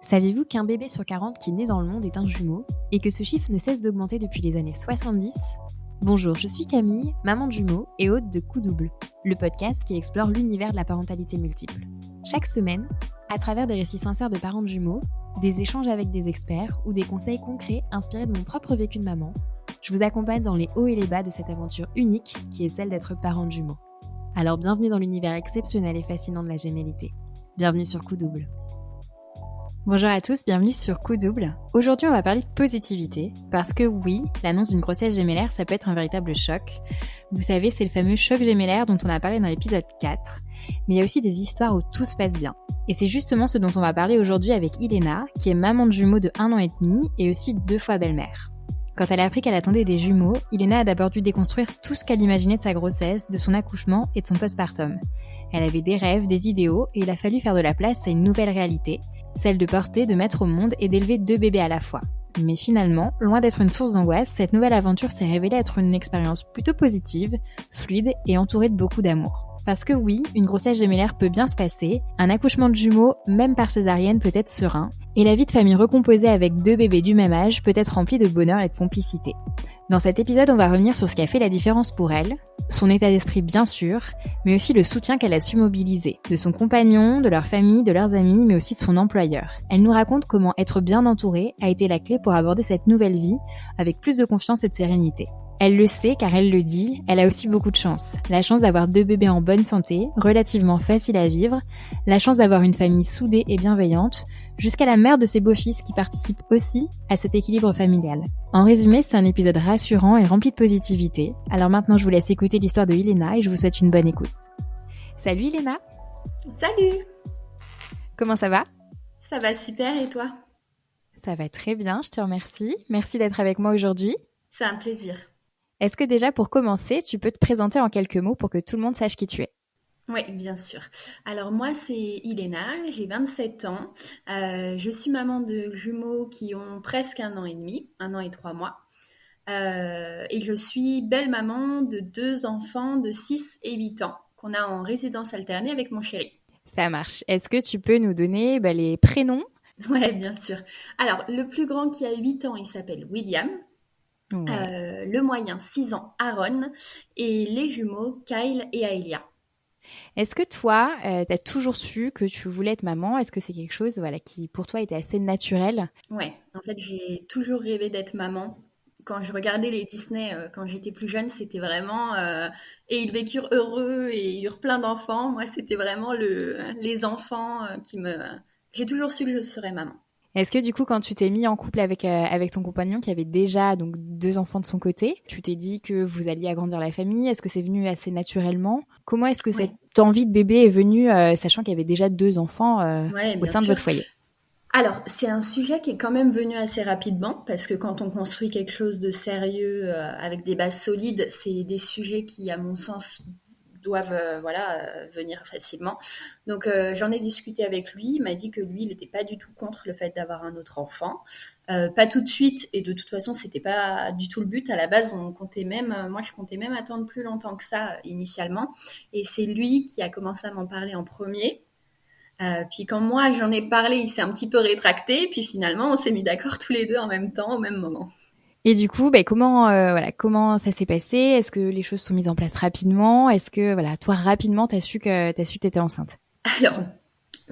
Savez-vous qu'un bébé sur 40 qui naît dans le monde est un jumeau et que ce chiffre ne cesse d'augmenter depuis les années 70? Bonjour, je suis Camille, maman de jumeaux et hôte de Coup Double, le podcast qui explore l'univers de la parentalité multiple. Chaque semaine, à travers des récits sincères de parents de jumeaux, des échanges avec des experts ou des conseils concrets inspirés de mon propre vécu de maman, je vous accompagne dans les hauts et les bas de cette aventure unique qui est celle d'être parent de jumeaux. Alors bienvenue dans l'univers exceptionnel et fascinant de la gémellité. Bienvenue sur Coup Double. Bonjour à tous, bienvenue sur Coup Double. Aujourd'hui, on va parler de positivité, parce que oui, l'annonce d'une grossesse gémellaire, ça peut être un véritable choc. Vous savez, c'est le fameux choc gémellaire dont on a parlé dans l'épisode 4, mais il y a aussi des histoires où tout se passe bien. Et c'est justement ce dont on va parler aujourd'hui avec Ilena, qui est maman de jumeaux de 1 an et demi et aussi 2 fois belle-mère. Quand elle a appris qu'elle attendait des jumeaux, Ilena a d'abord dû déconstruire tout ce qu'elle imaginait de sa grossesse, de son accouchement et de son postpartum. Elle avait des rêves, des idéaux, et il a fallu faire de la place à une nouvelle réalité, celle de porter, de mettre au monde et d'élever 2 bébés à la fois. Mais finalement, loin d'être une source d'angoisse, cette nouvelle aventure s'est révélée être une expérience plutôt positive, fluide et entourée de beaucoup d'amour. Parce que oui, une grossesse gémellaire peut bien se passer, un accouchement de jumeaux, même par césarienne, peut être serein, et la vie de famille recomposée avec 2 bébés du même âge peut être remplie de bonheur et de complicité. Dans cet épisode, on va revenir sur ce qui a fait la différence pour elle, son état d'esprit bien sûr, mais aussi le soutien qu'elle a su mobiliser, de son compagnon, de leur famille, de leurs amis, mais aussi de son employeur. Elle nous raconte comment être bien entourée a été la clé pour aborder cette nouvelle vie avec plus de confiance et de sérénité. Elle le sait car elle le dit, elle a aussi beaucoup de chance. La chance d'avoir 2 bébés en bonne santé, relativement faciles à vivre, la chance d'avoir une famille soudée et bienveillante, jusqu'à la mère de ses beaux-fils qui participent aussi à cet équilibre familial. En résumé, c'est un épisode rassurant et rempli de positivité. Alors maintenant, je vous laisse écouter l'histoire de Ilena et je vous souhaite une bonne écoute. Salut Ilena. Salut. Comment ça va? Ça va super et toi? Ça va très bien, je te remercie. Merci d'être avec moi aujourd'hui. C'est un plaisir. Est-ce que déjà pour commencer, tu peux te présenter en quelques mots pour que tout le monde sache qui tu es? Oui, bien sûr. Alors moi, c'est Ilena, j'ai 27 ans. Je suis maman de jumeaux qui ont presque 1 an et demi, 1 an et 3 mois. Et je suis belle maman de 2 enfants de 6 et 8 ans qu'on a en résidence alternée avec mon chéri. Ça marche. Est-ce que tu peux nous donner les prénoms? Ouais, bien sûr. Alors, le plus grand qui a 8 ans, il s'appelle William. Ouais. Le moyen, 6 ans, Aaron. Et les jumeaux, Kyle et Aelia. Est-ce que toi, tu as toujours su que tu voulais être maman? Est-ce que c'est quelque chose qui, pour toi, était assez naturel? Ouais, en fait, j'ai toujours rêvé d'être maman. Quand je regardais les Disney, quand j'étais plus jeune, c'était vraiment... et ils vécurent heureux et eurent plein d'enfants. Moi, c'était vraiment les enfants qui me... J'ai toujours su que je serais maman. Est-ce que du coup, quand tu t'es mis en couple avec ton compagnon qui avait déjà donc 2 enfants de son côté, tu t'es dit que vous alliez agrandir la famille? Est-ce que c'est venu assez naturellement? Comment est-ce que cette envie de bébé est venue, sachant qu'il y avait déjà 2 enfants au sein de votre foyer? Alors, c'est un sujet qui est quand même venu assez rapidement, parce que quand on construit quelque chose de sérieux avec des bases solides, c'est des sujets qui, à mon sens, doivent venir facilement. Donc j'en ai discuté avec lui, il m'a dit que lui, il n'était pas du tout contre le fait d'avoir un autre enfant. Pas tout de suite, et de toute façon, c'était pas du tout le but. À la base, moi je comptais même attendre plus longtemps que ça initialement. Et c'est lui qui a commencé à m'en parler en premier. Puis quand moi j'en ai parlé, il s'est un petit peu rétracté, puis finalement on s'est mis d'accord tous les deux en même temps, au même moment. Et du coup, comment ça s'est passé? Est-ce que les choses sont mises en place rapidement? Est-ce que toi rapidement t'as su que t'étais enceinte? Alors,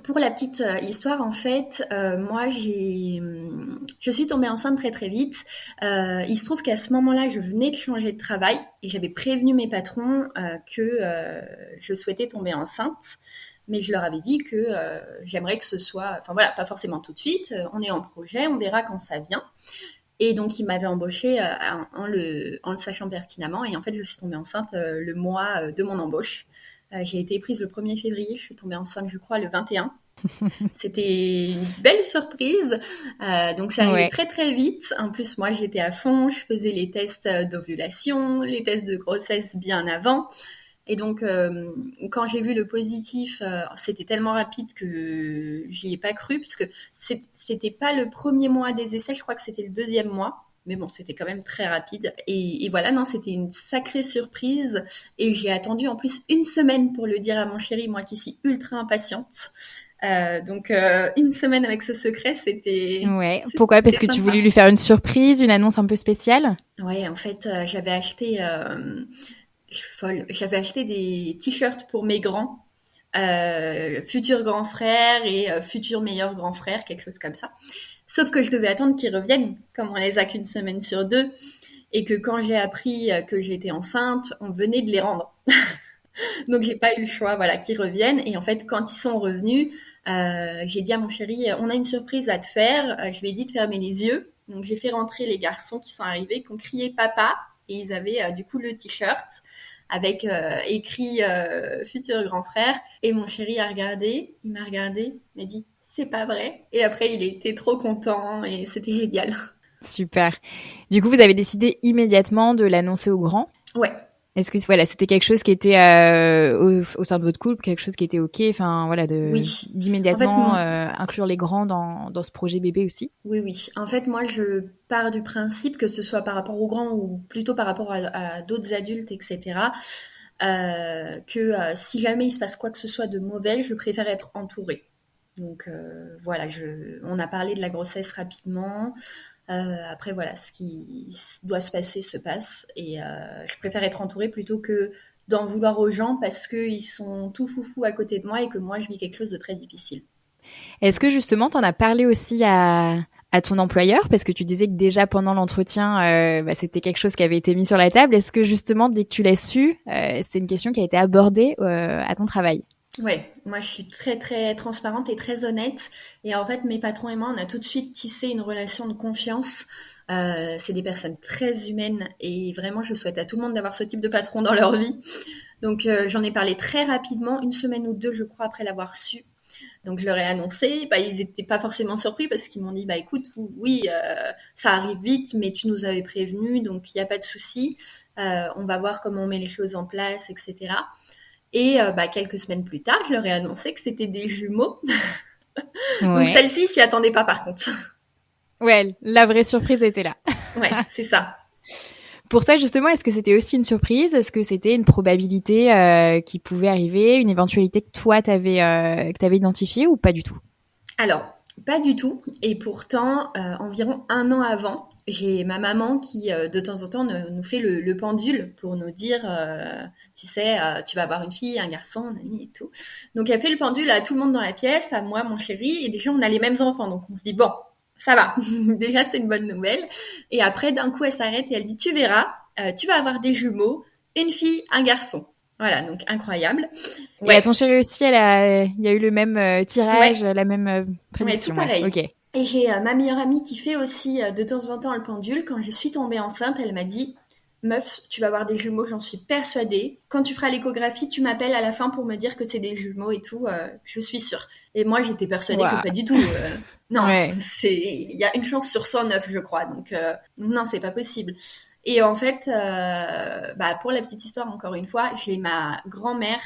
pour la petite histoire, en fait, moi je suis tombée enceinte très très vite. Il se trouve qu'à ce moment-là, je venais de changer de travail et j'avais prévenu mes patrons que je souhaitais tomber enceinte. Mais je leur avais dit que j'aimerais que ce soit... Enfin voilà, pas forcément tout de suite. On est en projet, on verra quand ça vient. Et donc, ils m'avaient embauchée en le sachant pertinemment. Et en fait, je suis tombée enceinte le mois de mon embauche. J'ai été prise le 1er février. Je suis tombée enceinte, je crois, le 21. C'était une belle surprise. Donc, c'est arrivé très, très vite. En plus, moi, j'étais à fond. Je faisais les tests d'ovulation, les tests de grossesse bien avant. Et donc, quand j'ai vu le positif, c'était tellement rapide que j'y ai pas cru, parce que c'était pas le premier mois des essais, je crois que c'était le 2e mois. Mais bon, c'était quand même très rapide. Et voilà, non, c'était une sacrée surprise. Et j'ai attendu en plus 1 semaine pour le dire à mon chéri, moi qui suis ultra impatiente. Donc, une semaine avec ce secret, Ouais. Pourquoi? Parce que sympa. tu voulais lui faire une surprise, une annonce un peu spéciale? Ouais, en fait, j'avais acheté des t-shirts pour mes grands, futurs grands frères et futurs meilleurs grands frères, quelque chose comme ça. Sauf que je devais attendre qu'ils reviennent, comme on les a qu'une semaine sur deux, et que quand j'ai appris que j'étais enceinte, on venait de les rendre. Donc j'ai pas eu le choix, voilà, qu'ils reviennent. Et en fait, quand ils sont revenus, j'ai dit à mon chéri, on a une surprise à te faire. Je lui ai dit de fermer les yeux. Donc j'ai fait rentrer les garçons qui sont arrivés, qui ont crié papa, et ils avaient du coup le t-shirt avec écrit futur grand frère. Et mon chéri a regardé, il m'a regardé, il m'a dit c'est pas vrai. Et après il était trop content et c'était génial. Super. Du coup, vous avez décidé immédiatement de l'annoncer au grand? Ouais. Est-ce que voilà, c'était quelque chose qui était au sein de votre couple, quelque chose qui était ok, enfin voilà, Oui. En fait, d'immédiatement inclure les grands dans ce projet bébé aussi? oui, oui. En fait, moi, je pars du principe que ce soit par rapport aux grands ou plutôt par rapport à d'autres adultes, etc., que si jamais il se passe quoi que ce soit de mauvais, je préfère être entourée. Donc voilà, on a parlé de la grossesse rapidement. Après, voilà, ce qui doit se passer se passe. Et je préfère être entourée plutôt que d'en vouloir aux gens parce qu'ils sont tout foufou à côté de moi et que moi, je vis quelque chose de très difficile. Est-ce que justement, t'en as parlé aussi à ton employeur? Parce que tu disais que déjà pendant l'entretien, c'était quelque chose qui avait été mis sur la table. Est-ce que justement, dès que tu l'as su, c'est une question qui a été abordée à ton travail? Ouais, moi je suis très très transparente et très honnête. Et en fait, mes patrons et moi, on a tout de suite tissé une relation de confiance. C'est des personnes très humaines et vraiment, je souhaite à tout le monde d'avoir ce type de patron dans leur vie. Donc j'en ai parlé très rapidement, une semaine ou deux, je crois, après l'avoir su. Donc je leur ai annoncé. Bah, ils n'étaient pas forcément surpris parce qu'ils m'ont dit, bah écoute, oui, ça arrive vite, mais tu nous avais prévenu, donc il n'y a pas de souci. On va voir comment on met les choses en place, etc. Et quelques semaines plus tard, je leur ai annoncé que c'était des jumeaux. Donc Ouais. celle-ci s'y attendait pas par contre. Ouais, la vraie surprise était là. Ouais, c'est ça. Pour toi, justement, est-ce que c'était aussi une surprise? Est-ce que c'était une probabilité qui pouvait arriver, une éventualité que toi, que t'avais identifiée ou pas du tout? Alors, pas du tout. Et pourtant, environ un an avant, j'ai ma maman qui, de temps en temps, nous fait le pendule pour nous dire, tu sais, tu vas avoir une fille, un garçon, nani et tout. Donc, elle fait le pendule à tout le monde dans la pièce, à moi, mon chéri, et déjà, on a les mêmes enfants. Donc, on se dit, bon, ça va. Déjà, c'est une bonne nouvelle. Et après, d'un coup, elle s'arrête et elle dit, tu verras, tu vas avoir des jumeaux, une fille, un garçon. Voilà, donc incroyable. Et à Ouais, ton chéri aussi, il y a eu le même ouais, tirage, la même ouais, tout prédiction, ouais. pareil. Ok. Et j'ai ma meilleure amie qui fait aussi de temps en temps le pendule. Quand je suis tombée enceinte, elle m'a dit, meuf, tu vas avoir des jumeaux, j'en suis persuadée. Quand tu feras l'échographie, tu m'appelles à la fin pour me dire que c'est des jumeaux et tout, je suis sûre. Et moi, j'étais persuadée que Waouh. pas du tout. Non, Ouais. il y a une chance sur 109, je crois. Donc, non, c'est pas possible. Et en fait, pour la petite histoire, encore une fois, j'ai ma grand-mère,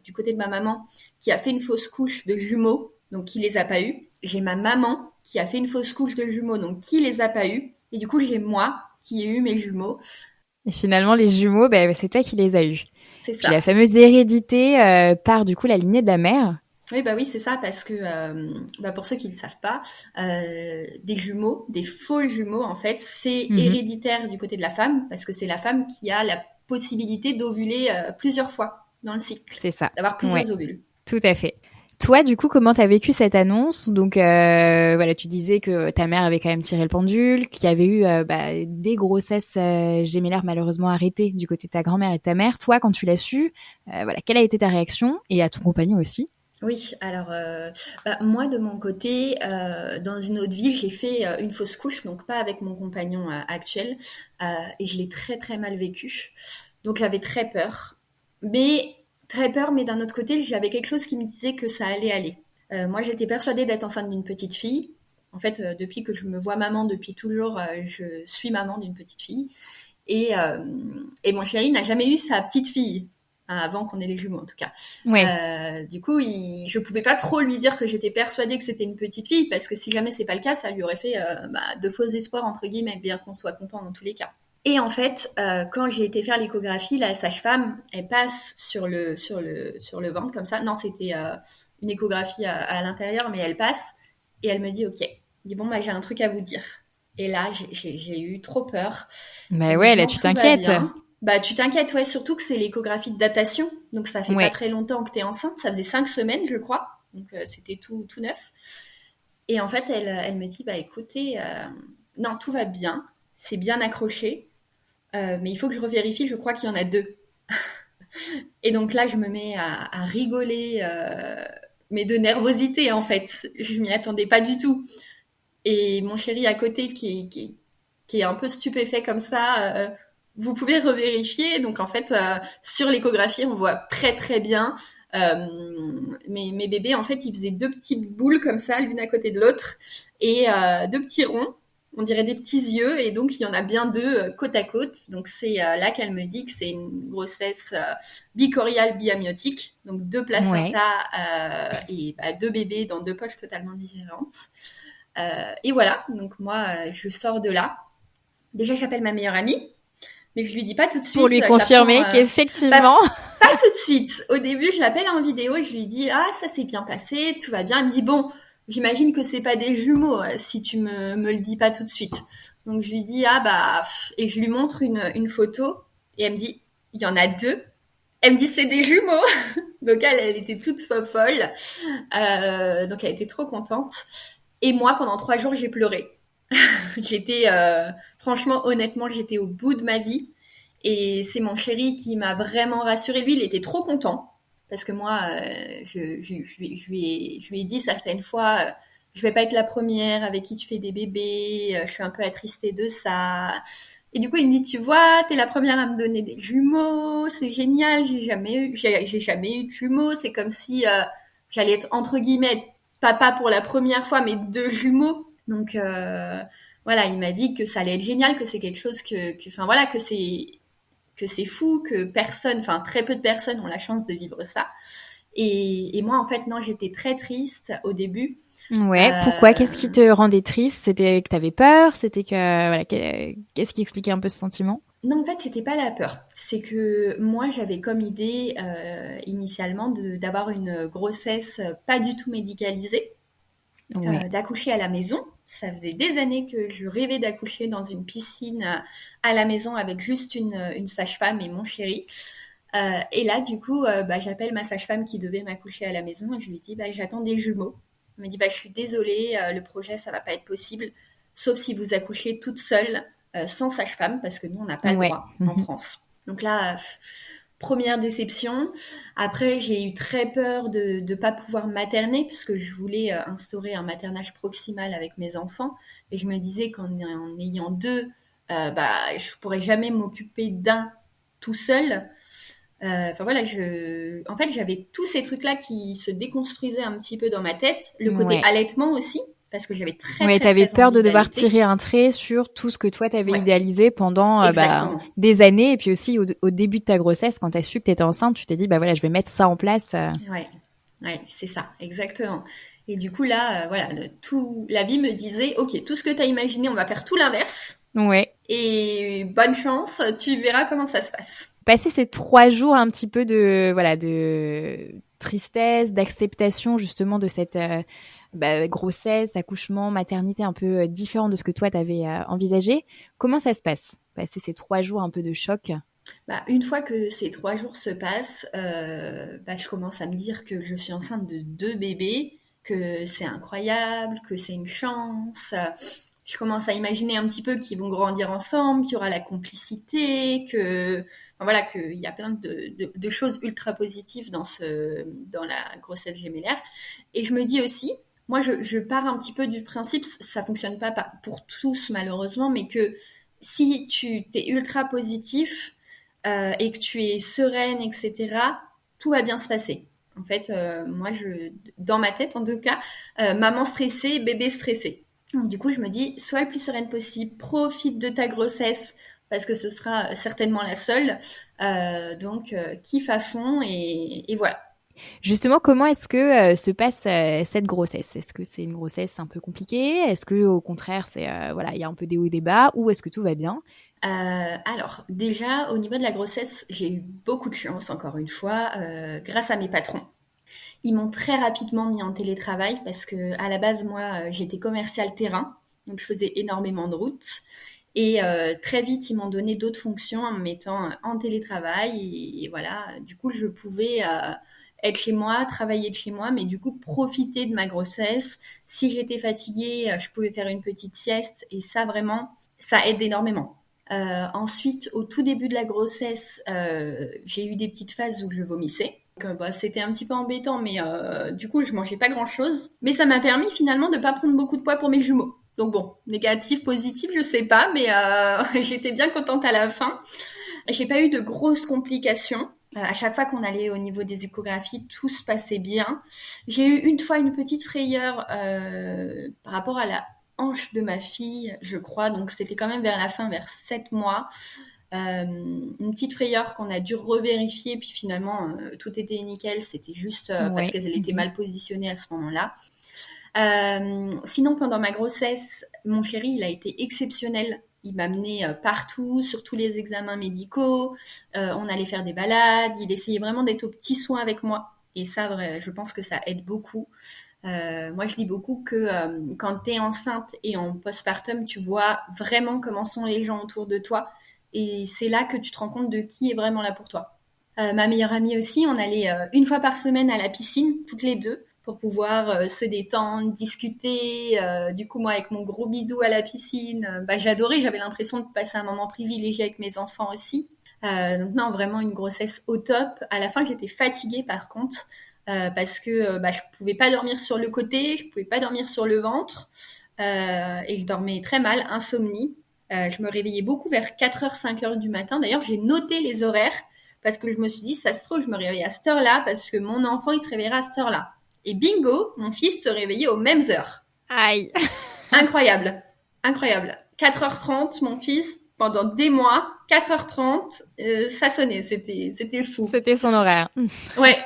du côté de ma maman, qui a fait une fausse couche de jumeaux, donc qui les a pas eus. J'ai ma maman qui a fait une fausse couche de jumeaux, donc qui les a pas eus. Et du coup, j'ai moi qui ai eu mes jumeaux. Et finalement, les jumeaux, c'est toi qui les as eus. C'est Puis la ça. fameuse hérédité par du coup la lignée de la mère. Oui, bah oui, c'est ça, parce que pour ceux qui ne le savent pas, des jumeaux, des faux jumeaux, en fait, c'est Mhm. héréditaire du côté de la femme, parce que c'est la femme qui a la possibilité d'ovuler plusieurs fois dans le cycle, C'est ça. d'avoir Ouais, plusieurs ovules. tout à fait. Toi, du coup, comment t'as vécu cette annonce? Donc, voilà, tu disais que ta mère avait quand même tiré le pendule, qu'il y avait eu des grossesses gémellaires malheureusement arrêtées du côté de ta grand-mère et de ta mère. Toi, quand tu l'as su, voilà, quelle a été ta réaction? Et à ton compagnon aussi? Oui, alors moi de mon côté, dans une autre vie, j'ai fait une fausse couche, donc pas avec mon compagnon actuel, euh, et je l'ai très très mal vécu. Donc j'avais très peur, mais d'un autre côté, j'avais quelque chose qui me disait que ça allait aller. Moi, j'étais persuadée d'être enceinte d'une petite fille. En fait, depuis que je me vois maman depuis toujours, je suis maman d'une petite fille. Et mon chéri n'a jamais eu sa petite fille, hein, avant qu'on ait les jumeaux en tout cas. Ouais, Du coup, je pouvais pas trop lui dire que j'étais persuadée que c'était une petite fille, parce que si jamais c'est pas le cas, ça lui aurait fait de faux espoirs, entre guillemets, bien qu'on soit content dans tous les cas. Et en fait, quand j'ai été faire l'échographie, la sage-femme, elle passe sur le ventre comme ça. Non, c'était une échographie à l'intérieur, mais elle passe. Et elle me dit, OK. Elle dit, bon, bah, j'ai un truc à vous dire. Et là, j'ai eu trop peur. Bah Elle me ouais, dit, là, non, tu tout va t'inquiètes. bien. Bah, tu t'inquiètes, ouais, surtout que c'est l'échographie de datation. Donc, ça fait pas Ouais. très longtemps que tu es enceinte. Ça faisait 5 semaines, je crois. Donc, c'était tout neuf. Et en fait, elle me dit, bah, écoutez, non, tout va bien. C'est bien accroché. Mais il faut que je revérifie. Je crois qu'il y en a 2. Et donc là, je me mets à rigoler, mais de nervosité, en fait. Je m'y attendais pas du tout. Et mon chéri à côté qui est un peu stupéfait comme ça, vous pouvez revérifier. Donc en fait, sur l'échographie, on voit très très bien. Mes bébés, en fait, ils faisaient 2 petites boules comme ça, l'une à côté de l'autre, et 2 petits ronds. On dirait des petits yeux, et donc il y en a bien 2 côte à côte. Donc c'est là qu'elle me dit que c'est une grossesse bicoriale biamniotique, donc 2 Ouais. placentas et 2 bébés dans 2 poches totalement différentes. Et voilà, donc moi, je sors de là. Déjà, j'appelle ma meilleure amie, mais je lui dis pas tout de Pour suite. lui J'apprends, confirmer bah, qu'effectivement. pas tout de suite. Au début, je l'appelle en vidéo et je lui dis, ah, ça s'est bien passé, tout va bien. Elle me dit, bon, j'imagine que c'est pas des jumeaux si tu me le dis pas tout de suite. Donc je lui dis, ah bah, et je lui montre une photo et elle me dit, il y en a 2. Elle me dit, c'est des jumeaux. Donc elle était toute folle. Donc elle était trop contente. Et moi, pendant 3 jours, j'ai pleuré. J'étais, franchement, honnêtement, j'étais au bout de ma vie. Et c'est mon chéri qui m'a vraiment rassurée. Lui, il était trop content. Parce que moi, je lui ai dit certaines fois, je vais pas être la première avec qui tu fais des bébés. Je suis un peu attristée de ça. Et du coup, il me dit, tu vois, t'es la première à me donner des jumeaux. C'est génial. J'ai jamais eu de jumeaux. C'est comme si j'allais être, entre guillemets, papa pour la première fois, mais 2 jumeaux. Donc, voilà, il m'a dit que ça allait être génial, que c'est quelque chose enfin voilà, que c'est fou, que personne, enfin très peu de personnes ont la chance de vivre ça. Et moi, en fait, non, j'étais très triste au début. Ouais, pourquoi? Qu'est-ce qui Euh, te rendait triste? C'était que t'avais peur? C'était que, voilà, qu'est-ce qui expliquait un peu ce sentiment? non, en fait, c'était pas la peur. C'est que moi, j'avais comme idée initialement d'avoir une grossesse pas du tout médicalisée, Ouais. d'accoucher à la maison. Ça faisait des années que je rêvais d'accoucher dans une piscine à la maison avec juste une sage-femme et mon chéri. Et là, du coup, j'appelle ma sage-femme qui devait m'accoucher à la maison et je lui dis, j'attends des jumeaux. Elle me dit, je suis désolée, le projet, ça va pas être possible, sauf si vous accouchez toute seule, sans sage-femme, parce que nous, on n'a pas le Ouais. droit en France. Donc là, première déception. Après, j'ai eu très peur de ne pas pouvoir materner, parce que je voulais instaurer un maternage proximal avec mes enfants. Et je me disais qu'en en ayant 2, je pourrais jamais m'occuper d'un tout seul. Enfin voilà, en fait, j'avais tous ces trucs-là qui se déconstruisaient un petit peu dans ma tête. Le côté Ouais. allaitement aussi, parce que j'avais très Ouais, très t'avais très peur de envie devoir d'allaiter. tirer un trait sur tout ce que toi t'avais Ouais, idéalisé pendant exactement. des années, et puis aussi au début de ta grossesse, quand t'as su que t'étais enceinte, tu t'es dit bah voilà, je vais mettre ça en place. Ouais, ouais, c'est ça, exactement. Et du coup là, voilà, la vie me disait, ok, tout ce que tu as imaginé, on va faire tout l'inverse. Ouais. Et bonne chance, tu verras comment ça se passe. Passer ces 3 jours un petit peu de voilà de tristesse, d'acceptation justement de cette grossesse, accouchement, maternité un peu différente de ce que toi t'avais envisagé. Comment ça se passe? Passer ces 3 jours un peu de choc. Une fois que ces 3 jours se passent, je commence à me dire que je suis enceinte de 2 bébés, que c'est incroyable, que c'est une chance. Je commence à imaginer un petit peu qu'ils vont grandir ensemble, qu'il y aura la complicité, qu'il y a plein de choses ultra positives dans la grossesse gémellaire. Et je me dis aussi, moi je pars un petit peu du principe, ça fonctionne pas pour tous malheureusement, mais que si tu t'es ultra positif, et que tu es sereine, etc., tout va bien se passer. En fait, moi, dans ma tête, en tout cas, maman stressée, bébé stressé. Donc, du coup, je me dis, sois le plus sereine possible, profite de ta grossesse, parce que ce sera certainement la seule. Donc, kiffe à fond, et voilà. Justement, comment est-ce que se passe cette grossesse? Est-ce que c'est une grossesse un peu compliquée? Est-ce que au contraire, c'est voilà, il y a un peu des hauts et des bas, ou est-ce que tout va bien? Alors, déjà, au niveau de la grossesse, j'ai eu beaucoup de chance, encore une fois, grâce à mes patrons. Ils m'ont très rapidement mis en télétravail parce que à la base, moi, j'étais commercial terrain, donc je faisais énormément de routes. Et très vite, ils m'ont donné d'autres fonctions en me mettant en télétravail. Et voilà, du coup, je pouvais être chez moi, travailler de chez moi, mais du coup, profiter de ma grossesse. Si j'étais fatiguée, je pouvais faire une petite sieste. Et ça, vraiment, ça aide énormément. Ensuite, au tout début de la grossesse, j'ai eu des petites phases où je vomissais. Donc, c'était un petit peu embêtant, mais du coup, je mangeais pas grand-chose. Mais ça m'a permis finalement de pas prendre beaucoup de poids pour mes jumeaux. Donc bon, négatif, positif, je sais pas, mais j'étais bien contente à la fin. J'ai pas eu de grosses complications. À chaque fois qu'on allait au niveau des échographies, tout se passait bien. J'ai eu une fois une petite frayeur par rapport à la hanche de ma fille, je crois. Donc c'était quand même vers la fin, vers 7 mois. Une petite frayeur qu'on a dû revérifier, puis finalement tout était nickel. C'était juste parce qu'elle était mal positionnée à ce moment-là. Sinon, pendant ma grossesse, mon chéri, il a été exceptionnel. Il m'a amené partout, sur tous les examens médicaux. On allait faire des balades. Il essayait vraiment d'être aux petits soins avec moi. Et ça, je pense que ça aide beaucoup. Moi, je dis beaucoup que quand tu es enceinte et en postpartum, tu vois vraiment comment sont les gens autour de toi. Et c'est là que tu te rends compte de qui est vraiment là pour toi. Ma meilleure amie aussi, on allait une fois par semaine à la piscine, toutes les deux, pour pouvoir se détendre, discuter. Du coup, moi, avec mon gros bidou à la piscine, j'adorais. J'avais l'impression de passer un moment privilégié avec mes enfants aussi. Donc non, vraiment une grossesse au top. À la fin, j'étais fatiguée par contre, parce que je pouvais pas dormir sur le côté, je pouvais pas dormir sur le ventre, et je dormais très mal, insomnie. Je me réveillais beaucoup vers 4h, 5h du matin. D'ailleurs, j'ai noté les horaires parce que je me suis dit, ça se trouve, je me réveille à cette heure-là parce que mon enfant, il se réveillera à cette heure-là. Et bingo, mon fils se réveillait aux mêmes heures. Aïe. Incroyable. 4h30, mon fils, pendant des mois, 4h30, ça sonnait. C'était fou. C'était son horaire. Ouais,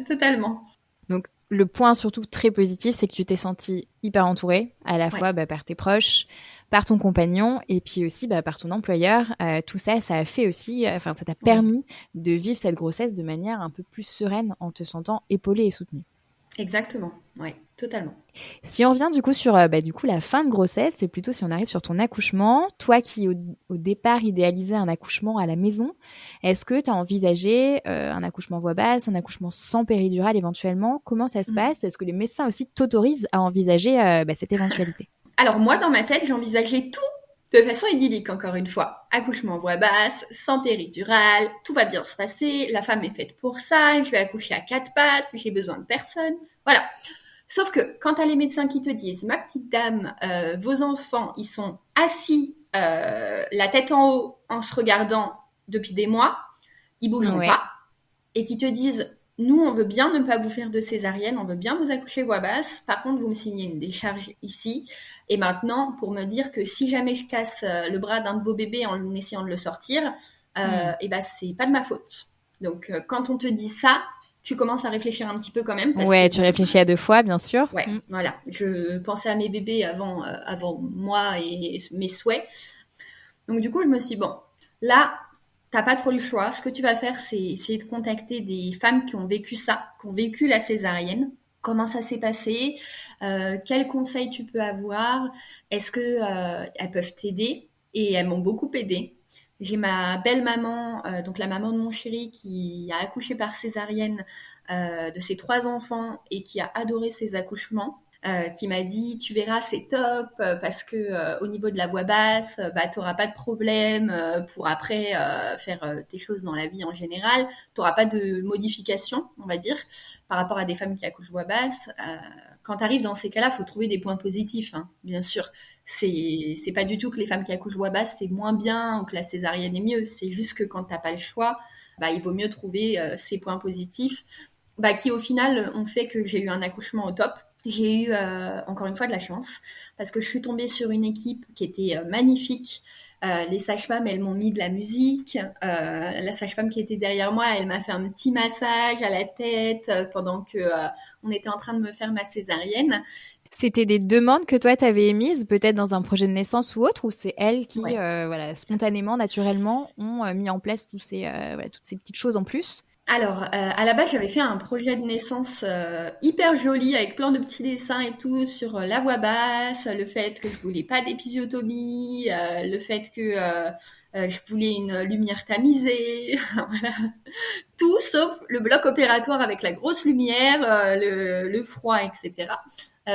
totalement. Donc, le point surtout très positif, c'est que tu t'es sentie hyper entourée, à la fois par tes proches, par ton compagnon et puis aussi par ton employeur. Tout ça, ça a fait aussi, ça t'a permis de vivre cette grossesse de manière un peu plus sereine en te sentant épaulée et soutenue. Exactement, ouais, totalement. Si on revient du coup sur la fin de grossesse, c'est plutôt si on arrive sur ton accouchement, toi qui au départ idéalisais un accouchement à la maison, est-ce que tu as envisagé un accouchement voix basse, un accouchement sans péridurale éventuellement? Comment ça se passe? Est-ce que les médecins aussi t'autorisent à envisager cette éventualité? Alors moi, dans ma tête, j'envisageais tout de façon idyllique, encore une fois. Accouchement voix basse, sans péridurale, tout va bien se passer, la femme est faite pour ça, je vais accoucher à 4 pattes, j'ai besoin de personne. Voilà. Sauf que quand t'as les médecins qui te disent, ma petite dame, vos enfants, ils sont assis, la tête en haut, en se regardant depuis des mois, ils bougeront pas, et qui te disent, nous, on veut bien ne pas vous faire de césarienne, on veut bien vous accoucher voix basse. Par contre, vous me signez une décharge ici. Et maintenant, pour me dire que si jamais je casse le bras d'un de vos bébés en essayant de le sortir, c'est pas de ma faute. Donc, quand on te dit ça, tu commences à réfléchir un petit peu quand même. Tu réfléchis à 2 fois, bien sûr. Ouais, voilà. Je pensais à mes bébés avant moi et mes souhaits. Donc, du coup, je me suis dit, bon, là, t'as pas trop le choix. Ce que tu vas faire, c'est essayer de contacter des femmes qui ont vécu ça, qui ont vécu la césarienne. Comment ça s'est passé? Quels conseils tu peux avoir? Est-ce que elles peuvent t'aider? Et elles m'ont beaucoup aidée. J'ai ma belle-maman, donc la maman de mon chéri, qui a accouché par césarienne de ses 3 enfants et qui a adoré ses accouchements. Qui m'a dit tu verras c'est top parce que au niveau de la voix basse t'auras pas de problème pour après faire tes choses dans la vie en général, t'auras pas de modification on va dire par rapport à des femmes qui accouchent voix basse. Quand t'arrives dans ces cas-là, faut trouver des points positifs hein, bien sûr. C'est pas du tout que les femmes qui accouchent voix basse c'est moins bien ou que la césarienne est mieux, c'est juste que quand t'as pas le choix il vaut mieux trouver ces points positifs qui au final ont fait que j'ai eu un accouchement au top. J'ai eu encore une fois de la chance parce que je suis tombée sur une équipe qui était magnifique. Les sages-femmes, elles m'ont mis de la musique. La sage-femme qui était derrière moi, elle m'a fait un petit massage à la tête pendant que on était en train de me faire ma césarienne. C'était des demandes que toi t'avais émises, peut-être dans un projet de naissance ou autre, ou c'est elles qui, spontanément, naturellement, ont mis en place toutes ces petites choses en plus? Alors, à la base, j'avais fait un projet de naissance hyper joli avec plein de petits dessins et tout sur la voix basse, le fait que je voulais pas d'épisiotomie, le fait que je voulais une lumière tamisée, voilà. Tout sauf le bloc opératoire avec la grosse lumière, le froid, etc.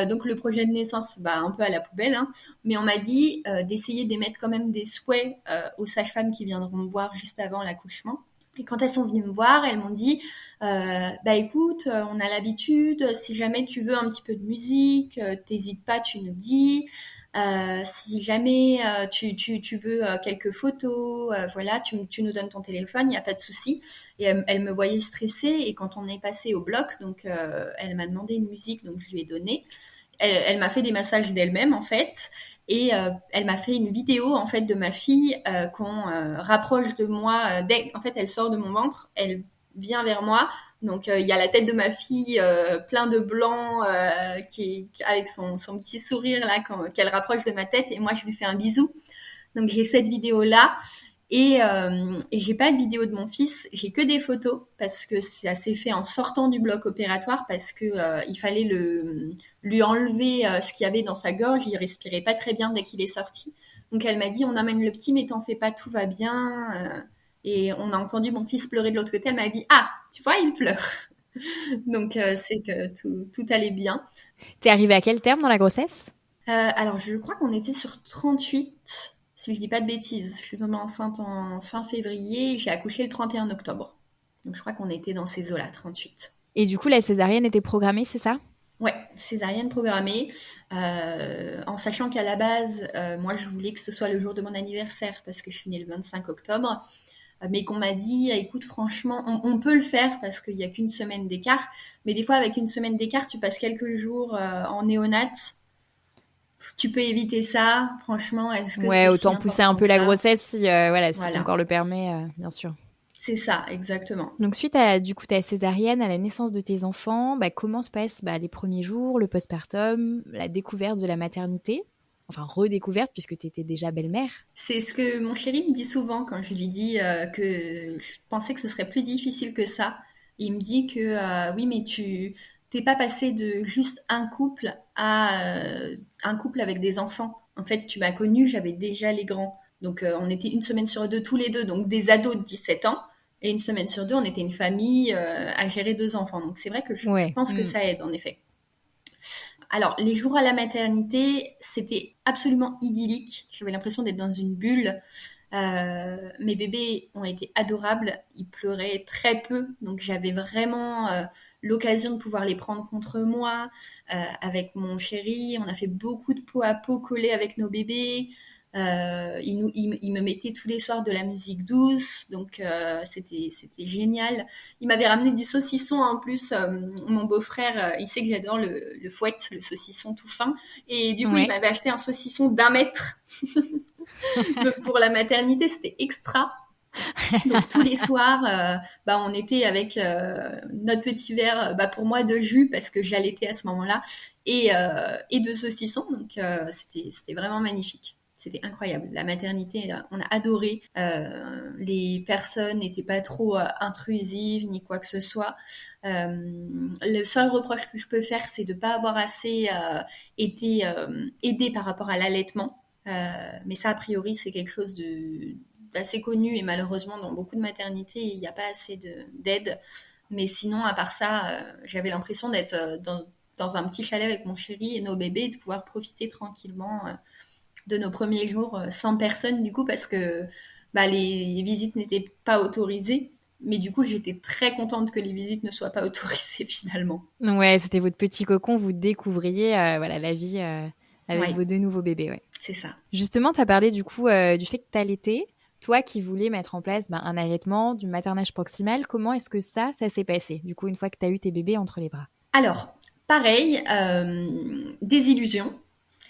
Donc le projet de naissance, un peu à la poubelle, hein. Mais on m'a dit d'essayer d'émettre quand même des souhaits aux sages-femmes qui viendront me voir juste avant l'accouchement. Et quand elles sont venues me voir, elles m'ont dit écoute, on a l'habitude, si jamais tu veux un petit peu de musique, t'hésites pas, tu nous dis. Si jamais tu veux quelques photos, voilà, tu nous donnes ton téléphone, il n'y a pas de souci. Et elle me voyait stressée, et quand on est passé au bloc, donc elle m'a demandé une musique, donc je lui ai donné. Elle m'a fait des massages d'elle-même en fait. Et elle m'a fait une vidéo en fait de ma fille qu'on rapproche de moi. En fait, elle sort de mon ventre, elle vient vers moi. Donc il y a la tête de ma fille plein de blanc avec son petit sourire là qu'elle rapproche de ma tête, et moi je lui fais un bisou. Donc j'ai cette vidéo là. Et j'ai pas de vidéo de mon fils, j'ai que des photos parce que ça s'est fait en sortant du bloc opératoire, parce que il fallait lui enlever ce qu'il y avait dans sa gorge, il respirait pas très bien dès qu'il est sorti. Donc elle m'a dit on emmène le petit mais t'en fais pas, tout va bien. Et on a entendu mon fils pleurer de l'autre côté, elle m'a dit ah tu vois il pleure. Donc c'est que tout allait bien. T'es arrivée à quel terme dans la grossesse ? Alors je crois qu'on était sur 38. Si je dis pas de bêtises, je suis tombée enceinte en fin février, j'ai accouché le 31 octobre. Donc je crois qu'on était dans ces eaux-là, 38. Et du coup, la césarienne était programmée, c'est ça ? Ouais, césarienne programmée, en sachant qu'à la base, moi je voulais que ce soit le jour de mon anniversaire, parce que je suis née le 25 octobre, mais qu'on m'a dit, écoute, franchement, on peut le faire, parce qu'il n'y a qu'une semaine d'écart, mais des fois avec une semaine d'écart, tu passes quelques jours en néonate. Tu peux éviter ça, franchement. Est-ce que c'est autant si pousser un peu la grossesse si voilà. ton corps le permet, bien sûr. C'est ça, exactement. Donc suite à du coup ta césarienne, à la naissance de tes enfants, comment se passent les premiers jours, le postpartum, la découverte de la maternité, enfin redécouverte puisque tu étais déjà belle-mère. C'est ce que mon chéri me dit souvent quand je lui dis que je pensais que ce serait plus difficile que ça. Il me dit que oui, mais t'es pas passé de juste un couple à un couple avec des enfants. En fait, tu m'as connue, j'avais déjà les grands. Donc, on était une semaine sur deux, tous les deux, donc des ados de 17 ans. Et une semaine sur deux, on était une famille à gérer 2 enfants. Donc, c'est vrai que je pense que ça aide, en effet. Alors, les jours à la maternité, c'était absolument idyllique. J'avais l'impression d'être dans une bulle. Mes bébés ont été adorables. Ils pleuraient très peu. Donc, j'avais vraiment l'occasion de pouvoir les prendre contre moi. Avec mon chéri, on a fait beaucoup de peau à peau collés avec nos bébés. Il me mettait tous les soirs de la musique douce, donc c'était génial. Il m'avait ramené du saucisson en plus. Mon beau-frère, il sait que j'adore le fouet, le saucisson tout fin, et du coup il m'avait acheté un saucisson d'1 mètre. Donc pour la maternité, c'était extra. Donc tous les soirs, on était avec notre petit verre, pour moi de jus parce que j'allaitais à ce moment-là, et de saucisson. Donc c'était vraiment magnifique. C'était incroyable. La maternité, on a adoré. Les personnes n'étaient pas trop intrusives ni quoi que ce soit. Le seul reproche que je peux faire, c'est de ne pas avoir assez été aidée par rapport à l'allaitement. Mais ça, a priori, c'est quelque chose d'assez connu, et malheureusement, dans beaucoup de maternités, il n'y a pas assez d'aide. Mais sinon, à part ça, j'avais l'impression d'être dans un petit chalet avec mon chéri et nos bébés, et de pouvoir profiter tranquillement de nos premiers jours sans personne, du coup, parce que les visites n'étaient pas autorisées. Mais du coup, j'étais très contente que les visites ne soient pas autorisées finalement. Ouais, c'était votre petit cocon, vous découvriez la vie avec vos 2 nouveaux bébés. Ouais. C'est ça. Justement, tu as parlé du coup du fait que tu allaitais. Toi qui voulais mettre en place un allaitement, du maternage proximal, comment est-ce que ça s'est passé, du coup, une fois que tu as eu tes bébés entre les bras ? Alors, pareil, désillusion.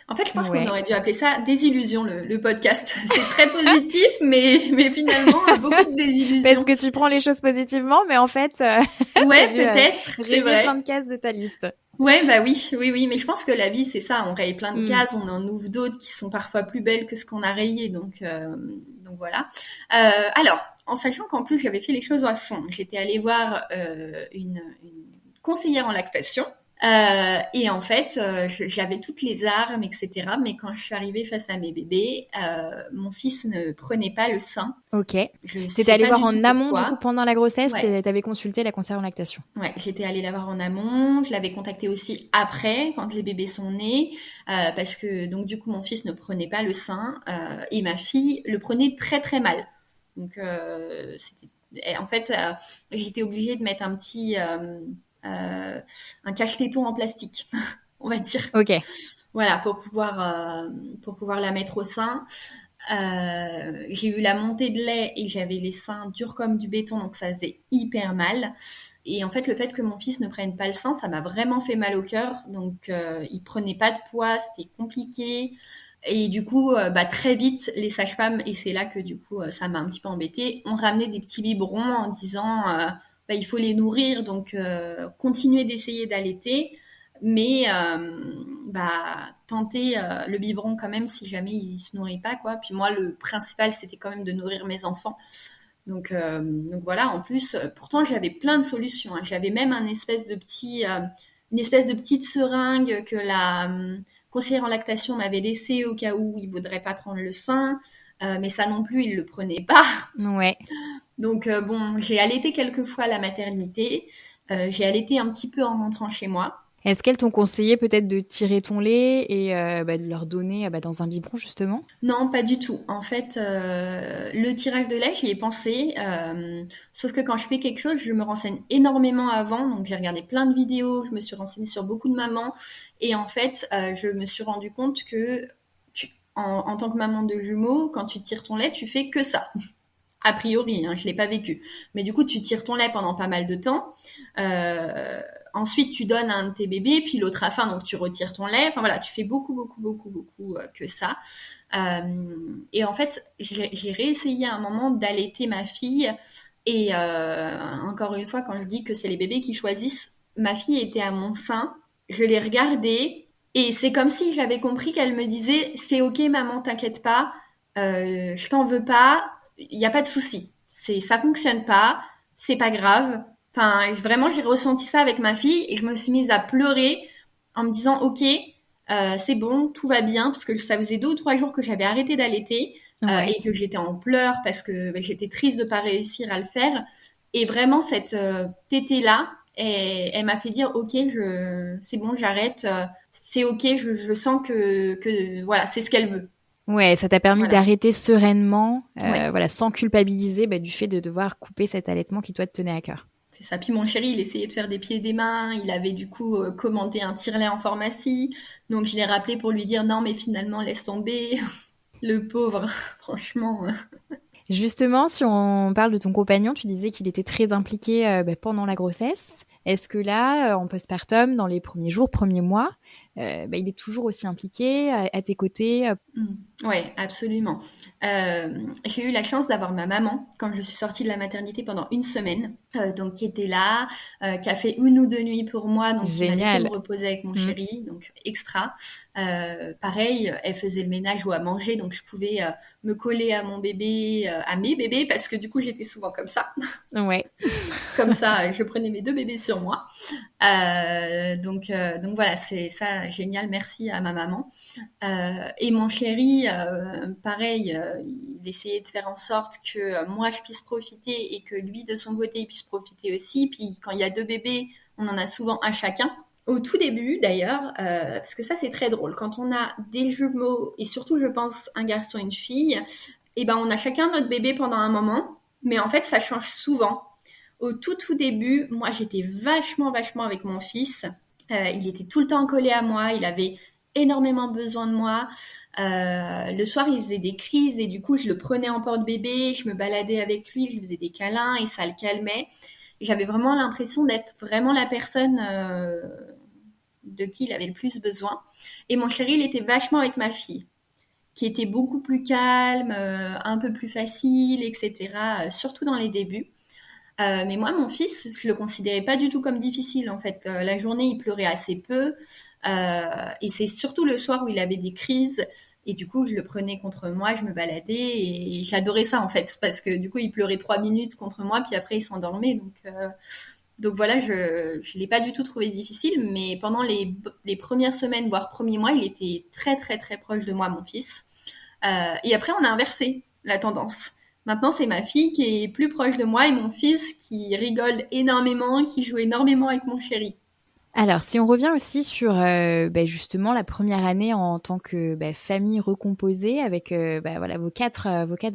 En fait, je pense qu'on aurait dû appeler ça désillusion, le podcast. C'est très positif, mais finalement, beaucoup de désillusions. Parce que tu prends les choses positivement, mais en fait, ouais, peut-être, c'est vrai. Plein de cases de ta liste. Ouais, oui, mais je pense que la vie, c'est ça. On raye plein de cases, on en ouvre d'autres qui sont parfois plus belles que ce qu'on a rayé, donc voilà. Alors, en sachant qu'en plus j'avais fait les choses à fond. J'étais allée voir une conseillère en lactation. Et en fait, j'avais toutes les armes, etc. Mais quand je suis arrivée face à mes bébés, mon fils ne prenait pas le sein. Ok. Je T'étais sais allée pas voir du tout en amont, du pourquoi. coup, pendant la grossesse, Ouais. t'avais consulté la conseillère en lactation. Ouais, j'étais allée la voir en amont. Je l'avais contactée aussi après, quand les bébés sont nés, parce que donc du coup mon fils ne prenait pas le sein et ma fille le prenait très très mal. Donc en fait, j'étais obligée de mettre un cache-téton en plastique, on va dire. Ok. Voilà, pour pouvoir la mettre au sein. J'ai eu la montée de lait et j'avais les seins durs comme du béton, donc ça faisait hyper mal. Et en fait, le fait que mon fils ne prenne pas le sein, ça m'a vraiment fait mal au cœur. Donc, il prenait pas de poids, c'était compliqué. Et du coup, très vite, les sages-femmes, et c'est là que du coup, ça m'a un petit peu embêtée, ont ramené des petits biberons en disant, il faut les nourrir, donc continuez d'essayer d'allaiter, mais tenter le biberon quand même si jamais il se nourrit pas, quoi. Puis moi, le principal, c'était quand même de nourrir mes enfants. Donc voilà, en plus, pourtant j'avais plein de solutions, hein. J'avais même une espèce de petite seringue que la conseillère en lactation m'avait laissée au cas où il ne voudrait pas prendre le sein. Mais ça non plus, il ne le prenait pas. Ouais. Donc bon, j'ai allaité quelques fois à la maternité. J'ai allaité un petit peu en rentrant chez moi. Est-ce qu'elles t'ont conseillé peut-être de tirer ton lait et de leur donner dans un biberon, justement? Non, pas du tout. En fait, le tirage de lait, j'y ai pensé. Sauf que quand je fais quelque chose, je me renseigne énormément avant. Donc, j'ai regardé plein de vidéos, je me suis renseignée sur beaucoup de mamans. Et en fait, je me suis rendu compte que en tant que maman de jumeaux, quand tu tires ton lait, tu fais que ça. A priori, hein, je l'ai pas vécu. Mais du coup, tu tires ton lait pendant pas mal de temps. Ensuite, tu donnes à un de tes bébés, puis l'autre a faim, donc tu retires ton lait. Enfin voilà, tu fais beaucoup que ça. Et en fait, j'ai réessayé à un moment d'allaiter ma fille. Et encore une fois, quand je dis que c'est les bébés qui choisissent, ma fille était à mon sein. Je l'ai regardée et c'est comme si j'avais compris qu'elle me disait c'est ok maman, t'inquiète pas, je t'en veux pas, il n'y a pas de souci. Ça fonctionne pas, c'est pas grave. Enfin, vraiment, j'ai ressenti ça avec ma fille et je me suis mise à pleurer en me disant, ok, c'est bon, tout va bien, parce que ça faisait 2 ou 3 jours que j'avais arrêté d'allaiter Ouais. et que j'étais en pleurs parce que j'étais triste de pas réussir à le faire. Et vraiment, cette tétée-là, elle m'a fait dire, ok, c'est bon, j'arrête, c'est ok, je sens que voilà, c'est ce qu'elle veut. Ouais, ça t'a permis Voilà. d'arrêter sereinement, Ouais. sans culpabiliser du fait de devoir couper cet allaitement qui, toi, te tenait à cœur. C'est ça. Puis mon chéri, il essayait de faire des pieds et des mains. Il avait du coup commandé un tire-lait en pharmacie. Donc je l'ai rappelé pour lui dire non, mais finalement, laisse tomber. Le pauvre, franchement. Justement, si on parle de ton compagnon, tu disais qu'il était très impliqué pendant la grossesse. Est-ce que là, en postpartum, dans les premiers jours, premiers mois, il est toujours aussi impliqué à tes côtés? Ouais, absolument. J'ai eu la chance d'avoir ma maman quand je suis sortie de la maternité pendant une semaine, donc qui était là, qui a fait 1 ou 2 nuits pour moi, donc qui m'a laissé me Génial. reposer avec mon chéri, donc extra. Pareil, elle faisait le ménage ou à manger, donc je pouvais me coller à mon bébé, à mes bébés, parce que du coup j'étais souvent comme ça. Ouais. Comme ça, je prenais mes 2 bébés sur moi. Donc voilà, c'est ça, génial. Merci à ma maman. Et mon chéri, pareil, il essayait de faire en sorte que moi je puisse profiter et que lui de son côté il puisse profiter aussi. Puis quand il y a 2 bébés, on en a souvent un chacun. Au tout début d'ailleurs, parce que ça c'est très drôle, quand on a des jumeaux et surtout je pense un garçon et une fille, et ben on a chacun notre bébé pendant un moment, mais en fait ça change souvent. Au tout début, moi j'étais vachement avec mon fils. Il était tout le temps collé à moi, il avait énormément besoin de moi. Le soir, il faisait des crises et du coup, je le prenais en porte-bébé, je me baladais avec lui, je lui faisais des câlins et ça le calmait. Et j'avais vraiment l'impression d'être vraiment la personne de qui il avait le plus besoin. Et mon chéri, il était vachement avec ma fille, qui était beaucoup plus calme, un peu plus facile, etc. Surtout dans les débuts. Mais moi, mon fils, je le considérais pas du tout comme difficile, en fait. La journée, il pleurait assez peu. Et c'est surtout le soir où il avait des crises. Et du coup, je le prenais contre moi, je me baladais et j'adorais ça, en fait. Parce que du coup, il pleurait 3 minutes contre moi, puis après, il s'endormait. Donc voilà, je ne l'ai pas du tout trouvé difficile. Mais pendant les premières semaines, voire premiers mois, il était très, très, très proche de moi, mon fils. Et après, on a inversé la tendance. Maintenant, c'est ma fille qui est plus proche de moi et mon fils qui rigole énormément, qui joue énormément avec mon chéri. Alors, si on revient aussi sur justement la première année en tant que famille recomposée avec voilà, vos quatre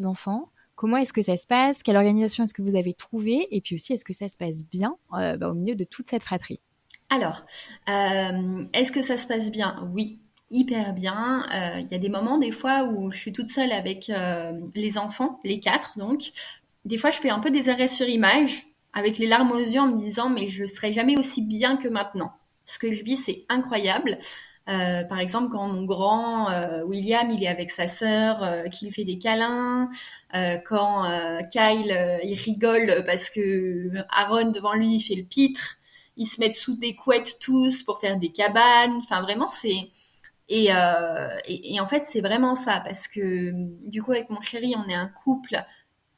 enfants, comment est-ce que ça se passe? Quelle organisation est-ce que vous avez trouvée? Et puis aussi, est-ce que ça se passe bien au milieu de toute cette fratrie? Alors, est-ce que ça se passe bien? Oui, hyper bien. Il y a des moments, des fois, où je suis toute seule avec les enfants, les quatre donc. Des fois, je fais un peu des arrêts sur image, avec les larmes aux yeux, en me disant, mais je serai jamais aussi bien que maintenant. Ce que je vis, c'est incroyable. Par exemple, quand mon grand William, il est avec sa sœur, qui lui fait des câlins, quand Kyle, il rigole parce que Aaron devant lui, il fait le pitre, ils se mettent sous des couettes tous pour faire des cabanes. Enfin, vraiment, c'est et en fait, c'est vraiment ça parce que du coup, avec mon chéri, on est un couple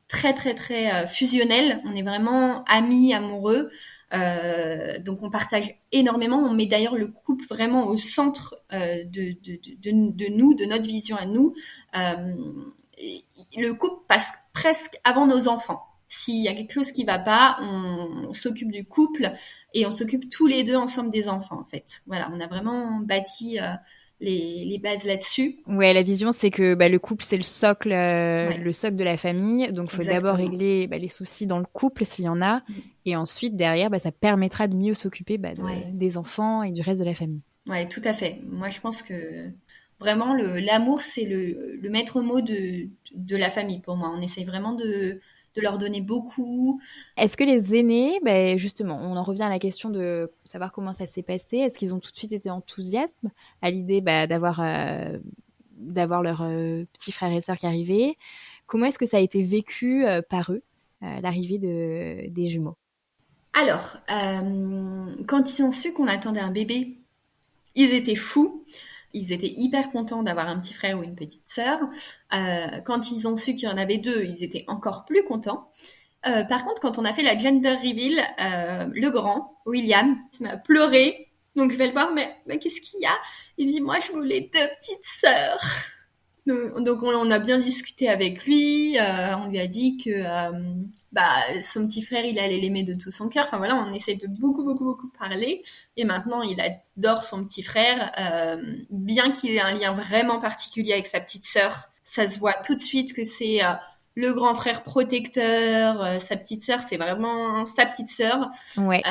très très très fusionnel. On est vraiment amis, amoureux. Donc on partage énormément. On met d'ailleurs le couple vraiment au centre de nous, de notre vision à nous. Le couple passe presque avant nos enfants. S'il y a quelque chose qui va pas, on s'occupe du couple et on s'occupe tous les deux ensemble des enfants en fait. Voilà, on a vraiment bâti les bases là-dessus. Ouais, la vision, c'est que le couple, c'est Ouais, le socle de la famille. Donc, il faut d'abord exactement. régler les soucis dans le couple, s'il y en a. Mm. Et ensuite, derrière, ça permettra de mieux s'occuper Ouais. des enfants et du reste de la famille. Ouais, tout à fait. Moi, je pense que vraiment, l'amour, c'est le maître mot de la famille pour moi. On essaye vraiment de leur donner beaucoup. Est-ce que les aînés, justement, on en revient à la question de savoir comment ça s'est passé. Est-ce qu'ils ont tout de suite été enthousiastes à l'idée d'avoir leurs petits frères et sœurs qui arrivaient? Comment est-ce que ça a été vécu par eux, l'arrivée des jumeaux? Alors, quand ils ont su qu'on attendait un bébé, ils étaient fous. Ils étaient hyper contents d'avoir un petit frère ou une petite sœur. Quand ils ont su qu'il y en avait deux, ils étaient encore plus contents. Par contre, quand on a fait la gender reveal, le grand, William, il m'a pleuré. Donc je vais le voir, mais qu'est-ce qu'il y a? Il me dit, moi je voulais deux petites sœurs. Donc on a bien discuté avec lui, on lui a dit que son petit frère il allait l'aimer de tout son cœur. Enfin voilà, on essaie de beaucoup beaucoup beaucoup parler. Et maintenant il adore son petit frère, bien qu'il ait un lien vraiment particulier avec sa petite sœur. Ça se voit tout de suite que c'est le grand frère protecteur. Sa petite sœur c'est vraiment sa petite sœur. Ouais.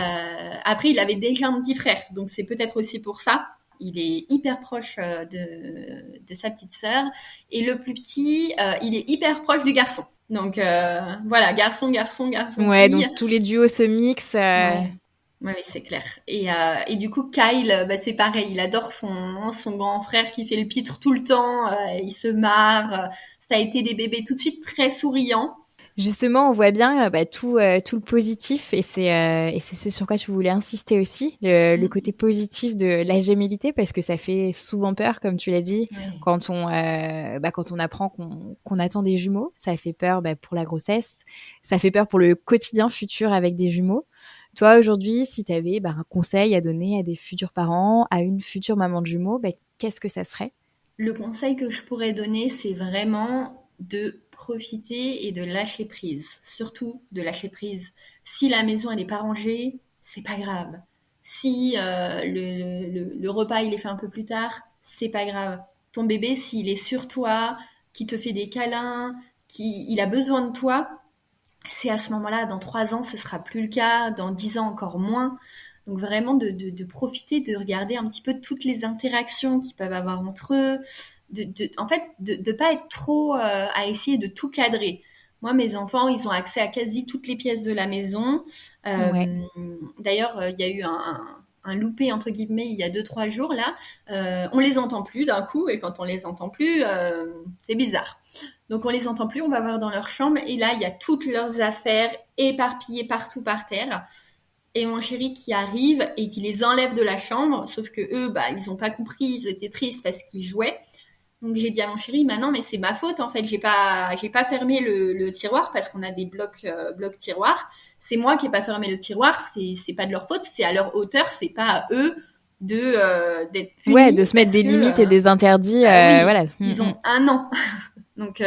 Après il avait déjà un petit frère, donc c'est peut-être aussi pour ça. Il est hyper proche de sa petite sœur. Et le plus petit, il est hyper proche du garçon. Donc voilà, garçon, garçon, garçon, Ouais, fille. donc tous les duos se mixent. Ouais, ouais, c'est clair. Et du coup, Kyle, c'est pareil. Il adore son grand frère qui fait le pitre tout le temps. Il se marre. Ça a été des bébés tout de suite très souriants. Justement, on voit bien tout le positif et c'est ce sur quoi tu voulais insister aussi, le côté positif de la gémellité parce que ça fait souvent peur, comme tu l'as dit, Ouais. quand on apprend qu'on attend des jumeaux, ça fait peur pour la grossesse, ça fait peur pour le quotidien futur avec des jumeaux. Toi, aujourd'hui, si tu avais un conseil à donner à des futurs parents, à une future maman de jumeaux, qu'est-ce que ça serait? Le conseil que je pourrais donner, c'est vraiment de profiter et de lâcher prise. Surtout de lâcher prise. Si la maison elle n'est pas rangée, c'est pas grave. Si le repas il est fait un peu plus tard, c'est pas grave. Ton bébé, s'il est sur toi, qui te fait des câlins, il a besoin de toi, c'est à ce moment-là, dans 3 ans, ce sera plus le cas, dans 10 ans encore moins. Donc vraiment de profiter, de regarder un petit peu toutes les interactions qu'ils peuvent avoir entre eux, en fait, de pas être trop à essayer de tout cadrer. Moi, mes enfants, ils ont accès à quasi toutes les pièces de la maison. Ouais. D'ailleurs, il y a eu un loupé, entre guillemets, il y a 2, 3 jours, là. On les entend plus d'un coup, et quand on les entend plus, c'est bizarre. Donc on les entend plus, on va voir dans leur chambre et là il y a toutes leurs affaires éparpillées partout par terre. Et mon chéri qui arrive et qui les enlève de la chambre, sauf que eux, ils ont pas compris, ils étaient tristes parce qu'ils jouaient. Donc j'ai dit à mon chéri, non mais c'est ma faute en fait, j'ai pas fermé le tiroir parce qu'on a des blocs tiroirs. C'est moi qui ai pas fermé le tiroir, c'est pas de leur faute, c'est à leur hauteur, c'est pas à eux d'être punis. Ouais, de se mettre des limites et des interdits. Oui, voilà. Ils ont 1 an. Donc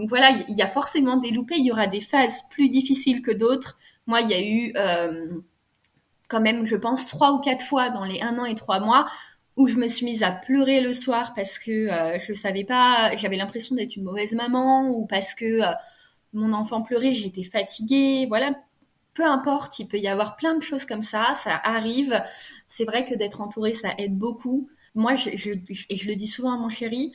voilà, il y a forcément des loupés, il y aura des phases plus difficiles que d'autres. Moi, il y a eu quand même, je pense, 3 ou 4 fois dans les 1 an et 3 mois où je me suis mise à pleurer le soir parce que je savais pas, j'avais l'impression d'être une mauvaise maman ou parce que mon enfant pleurait, j'étais fatiguée. Voilà, peu importe, il peut y avoir plein de choses comme ça arrive. C'est vrai que d'être entourée, ça aide beaucoup. Moi, et je le dis souvent à mon chéri,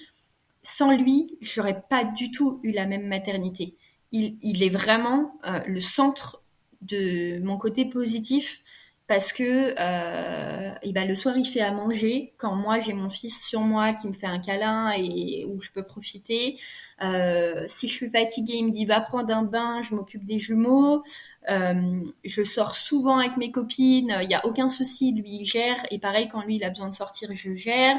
sans lui, j'aurais pas du tout eu la même maternité. Il est vraiment le centre de mon côté positif parce que le soir il fait à manger quand moi j'ai mon fils sur moi qui me fait un câlin et où je peux profiter. Si je suis fatiguée, il me dit va prendre un bain, je m'occupe des jumeaux. Je sors souvent avec mes copines, il y a aucun souci, lui il gère et pareil quand lui il a besoin de sortir, je gère.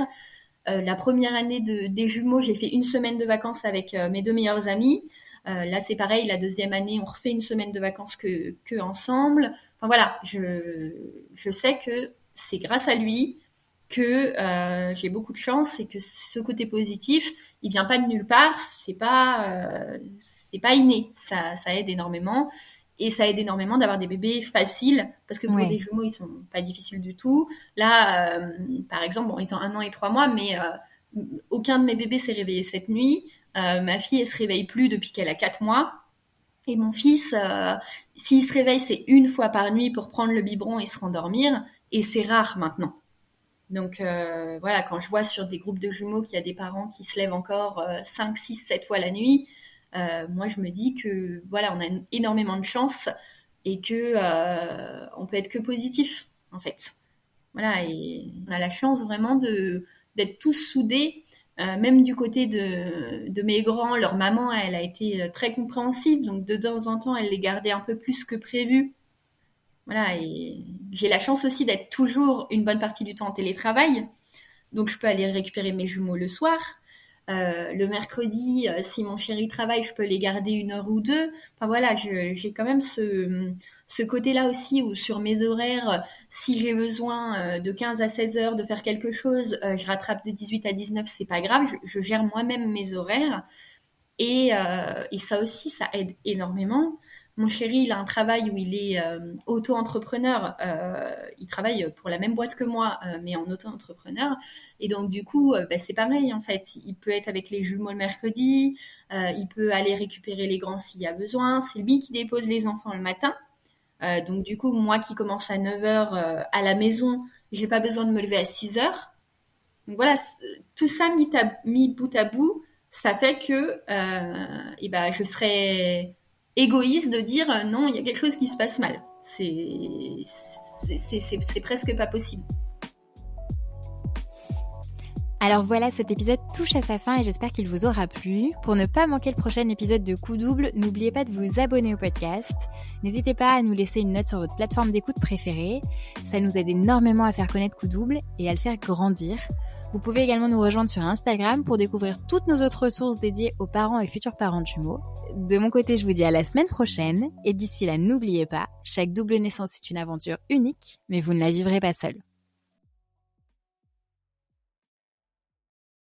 La première année des jumeaux, j'ai fait 1 semaine de vacances avec mes 2 meilleures amies. Là, c'est pareil, la 2e année, on refait 1 semaine de vacances que ensemble. Enfin voilà, je sais que c'est grâce à lui que j'ai beaucoup de chance et que ce côté positif, il vient pas de nulle part, c'est pas inné, ça aide énormément. Et ça aide énormément d'avoir des bébés faciles, parce que pour des jumeaux, ils sont pas difficiles du tout. Là, par exemple, ils ont 1 an et 3 mois, mais aucun de mes bébés s'est réveillé cette nuit. Ma fille, elle se réveille plus depuis qu'elle a 4 mois. Et mon fils, s'il se réveille, c'est 1 fois par nuit pour prendre le biberon et se rendormir. Et c'est rare maintenant. Donc voilà, quand je vois sur des groupes de jumeaux qu'il y a des parents qui se lèvent encore 5, 6, 7 fois la nuit, moi je me dis que voilà, on a énormément de chance et que on peut être que positif en fait. Voilà, et on a la chance vraiment d'être tous soudés, même du côté de mes grands. Leur maman, elle a été très compréhensive, donc de temps en temps, elle les gardait un peu plus que prévu. Voilà, et j'ai la chance aussi d'être toujours une bonne partie du temps en télétravail, donc je peux aller récupérer mes jumeaux le soir. Le mercredi, si mon chéri travaille, je peux les garder 1 heure ou 2. Enfin voilà, j'ai quand même ce côté-là aussi où sur mes horaires, si j'ai besoin de 15 à 16 heures de faire quelque chose, je rattrape de 18 à 19, c'est pas grave, je gère moi-même mes horaires. Et ça aussi, ça aide énormément. Mon chéri, il a un travail où il est auto-entrepreneur. Il travaille pour la même boîte que moi, mais en auto-entrepreneur. Et donc, du coup, c'est pareil, en fait. Il peut être avec les jumeaux le mercredi. Il peut aller récupérer les grands s'il y a besoin. C'est lui qui dépose les enfants le matin. Donc, du coup, moi qui commence à 9h à la maison, j'ai pas besoin de me lever à 6h. Donc, voilà, tout ça mis bout à bout, ça fait que je serais égoïste de dire non, il y a quelque chose qui se passe mal. C'est presque pas possible. Alors voilà, cet épisode touche à sa fin et j'espère qu'il vous aura plu. Pour ne pas manquer le prochain épisode de Coup Double, n'oubliez pas de vous abonner au podcast. N'hésitez pas à nous laisser une note sur votre plateforme d'écoute préférée. Ça nous aide énormément à faire connaître Coup Double et à le faire grandir. Vous pouvez également nous rejoindre sur Instagram pour découvrir toutes nos autres ressources dédiées aux parents et futurs parents de jumeaux. De mon côté, je vous dis à la semaine prochaine et d'ici là, n'oubliez pas, chaque double naissance est une aventure unique, mais vous ne la vivrez pas seule.